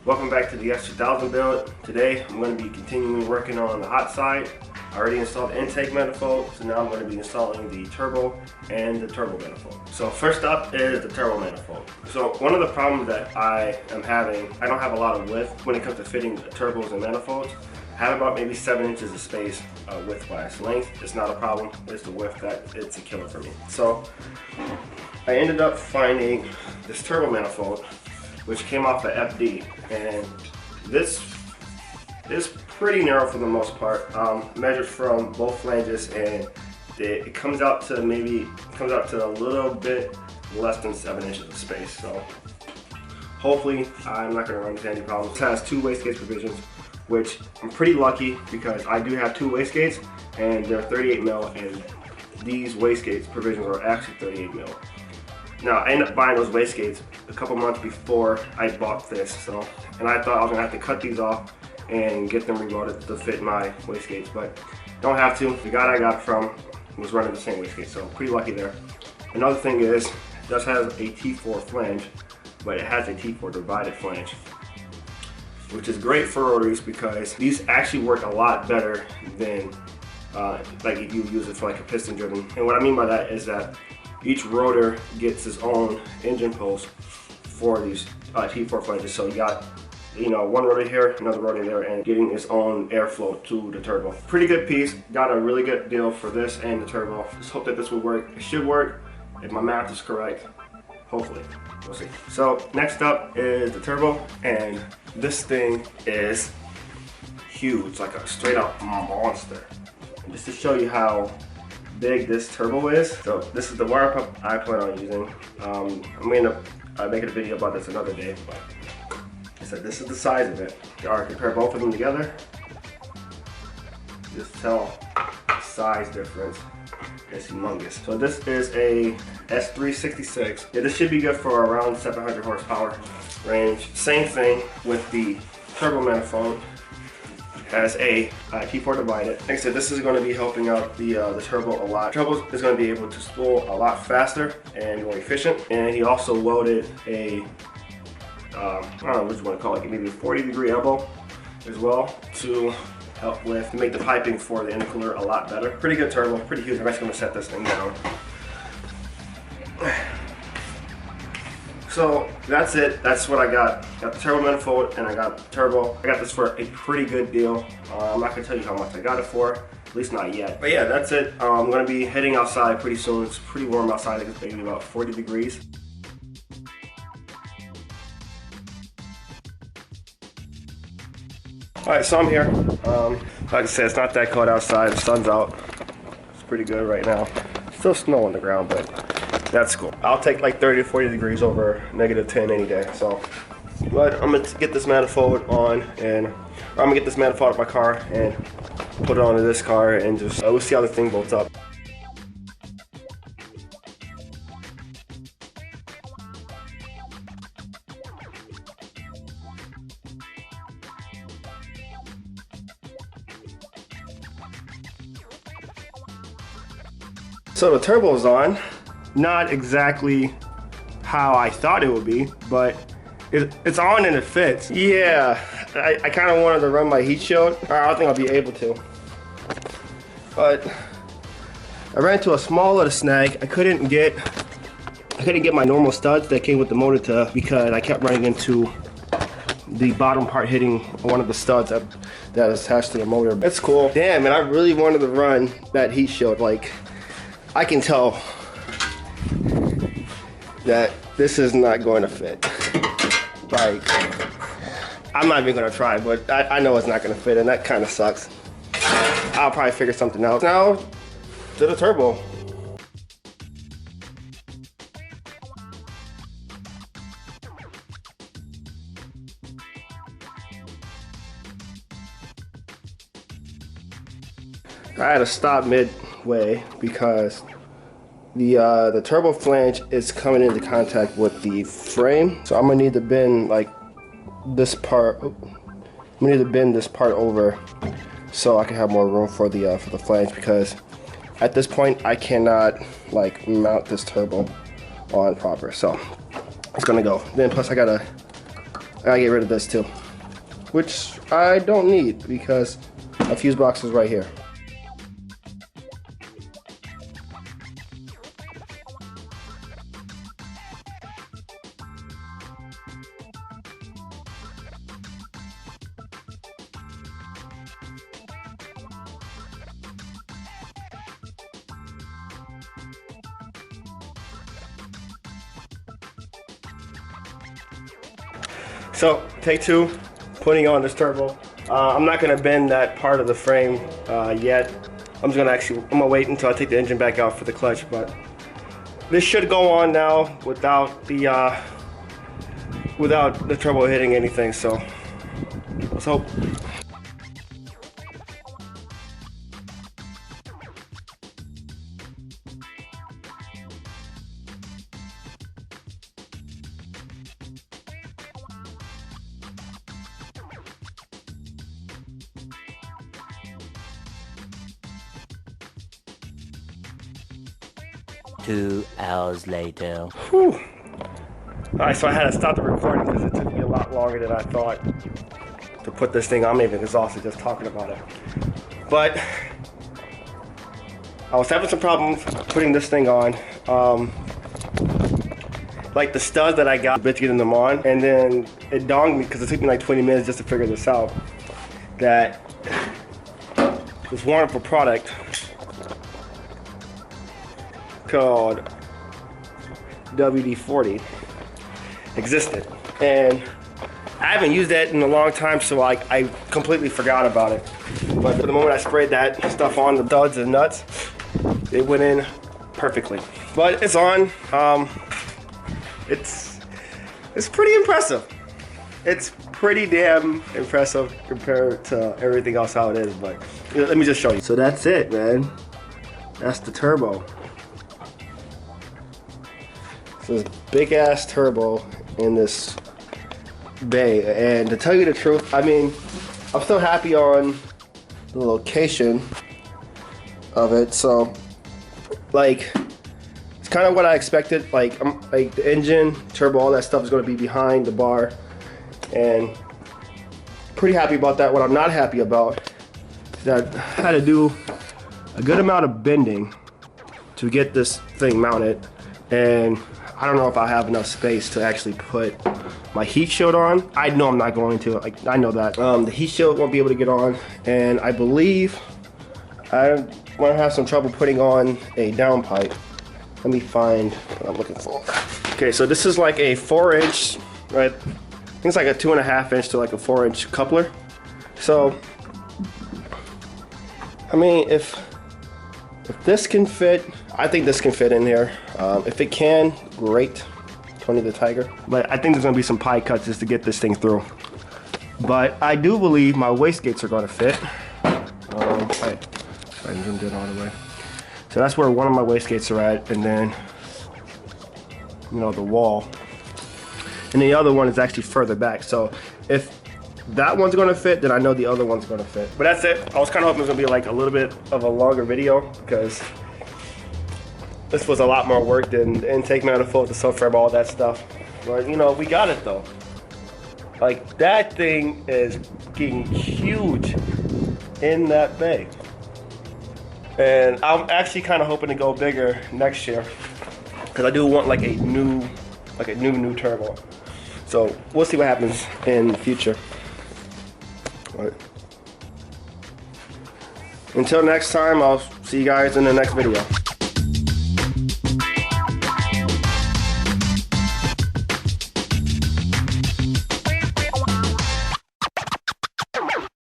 Welcome back to the S2000 build. Today I'm going to be continuing working on the hot side. I already installed the intake manifold, so now I'm going to be installing the turbo and the turbo manifold. So first up is the turbo manifold. So one of the problems that I am having, I don't have a lot of width when it comes to fitting turbos and manifolds. I have about maybe 7 inches of space width-wise. Length is not a problem, it's the width that it's a killer for me. So I ended up finding this turbo manifold, which came off of FD, and this is pretty narrow for the most part. Measured from both flanges, and it comes out to a little bit less than 7 inches of space. So hopefully I'm not going to run into any problems. It has 2 wastegates provisions, which I'm pretty lucky because I do have 2 wastegates and they're 38 mil, and these wastegates provisions are actually 38 mil. Now, I ended up buying those wastegates a couple months before I bought this, and I thought I was gonna have to cut these off and get them remolded to fit my wastegates, but don't have to. The guy I got from was running the same wastegate, so pretty lucky there. Another thing is, it does have a T4 flange, but it has a T4 divided flange, which is great for rotaries because these actually work a lot better than like if you use it for like a piston driven. And what I mean by that is that each rotor gets its own engine post for these T4 flanges. So you got, one rotor here, another rotor there, and getting its own airflow to the turbo. Pretty good piece. Got a really good deal for this and the turbo. Just hope that this will work. It should work if my math is correct. Hopefully, we'll see. So next up is the turbo, and this thing is huge, like a straight up monster. And just to show you how big this turbo is. So this is the wire pump I plan on using. I'm going to make a video about this another day, but I said this is the size of it. Alright, compare both of them together. Just tell the size difference. It's humongous. So this is a S366. Yeah, this should be good for around 700 horsepower range. Same thing with the turbo manifold. Has a T4 divided. Like I said, this is going to be helping out the turbo a lot. Turbo is going to be able to spool a lot faster and more efficient. And he also welded a, I don't know what you want to call it, maybe a 40-degree elbow as well to help with, to make the piping for the intercooler a lot better. Pretty good turbo, pretty huge. I'm actually going to set this thing down. So that's it. That's what I got. Got the turbo manifold and I got the turbo. I got this for a pretty good deal. I'm not gonna tell you how much I got it for, at least not yet. But yeah, that's it. I'm gonna be heading outside pretty soon. It's pretty warm outside. I think it's maybe about 40 degrees. All right, so I'm here. Like I said, it's not that cold outside. The sun's out. It's pretty good right now. Still snow on the ground, but that's cool. I'll take like 30 to 40 degrees over -10 any day. So, but I'm gonna get this manifold on, and I'm gonna get this manifold out of my car and put it onto this car, and just we'll see how the thing bolts up. So the turbo's on. Not exactly how I thought it would be, but it's on and it fits. Yeah, I kind of wanted to run my heat shield. I don't think I'll be able to. But I ran into a small little snag. I couldn't get my normal studs that came with the motor to, because I kept running into the bottom part hitting one of the studs that is attached to the motor. It's cool. Damn, man, I really wanted to run that heat shield. Like, I can tell that this is not going to fit. Like, I'm not even gonna try, but I know it's not gonna fit, and that kind of sucks. I'll probably figure something out. Now to the turbo. I had to stop midway because the turbo flange is coming into contact with the frame, so I'm gonna need to bend like this part. I'm gonna need to bend this part over so I can have more room for the flange, because at this point I cannot like mount this turbo on proper. So it's gonna go. Then plus I gotta gotta get rid of this too, which I don't need because a fuse box is right here. So, take two, putting on this turbo. I'm not gonna bend that part of the frame yet. I'm gonna wait until I take the engine back out for the clutch, but this should go on now without the turbo hitting anything, so let's hope. Two hours later. Whew. Alright, so I had to stop the recording because it took me a lot longer than I thought to put this thing on. I'm even exhausted just talking about it. But I was having some problems putting this thing on. Like the studs that I got, bitch getting them on, and then it dawned me, because it took me like 20 minutes just to figure this out, that this wonderful product called WD-40 existed, and I haven't used that in a long time, so I completely forgot about it. But the moment I sprayed that stuff on the studs and nuts, it went in perfectly. But it's on. It's pretty impressive. It's pretty damn impressive compared to everything else how it is. But let me just show you. So that's it, man. That's the turbo. So this big ass turbo in this bay, and to tell you the truth, I mean, I'm still happy on the location of it. So, like, it's kind of what I expected. Like, like the engine, turbo, all that stuff is going to be behind the bar, and pretty happy about that. What I'm not happy about is that I had to do a good amount of bending to get this thing mounted, and I don't know if I have enough space to actually put my heat shield on. I know I'm not going to. I know that. The heat shield won't be able to get on, and I believe I'm going to have some trouble putting on a downpipe. Let me find what I'm looking for. Okay, so this is like a 4-inch, right? I think it's like a 2.5 inch to like a 4-inch coupler. So, I mean, if this can fit, I think this can fit in here. If it can, great. Tony the Tiger. But I think there's gonna be some pie cuts just to get this thing through. But I do believe my wastegates are gonna fit. I zoomed in all the way. So that's where one of my wastegates are at, and then, you know, the wall. And the other one is actually further back. So if that one's gonna fit, then I know the other one's gonna fit. But that's it. I was kind of hoping it was gonna be like a little bit of a longer video, because this was a lot more work than the intake manifold, the subframe, all that stuff. But you know, we got it though. Like, that thing is getting huge in that bay. And I'm actually kind of hoping to go bigger next year, because I do want like a new turbo. So we'll see what happens in the future. All right. Until next time, I'll see you guys in the next video.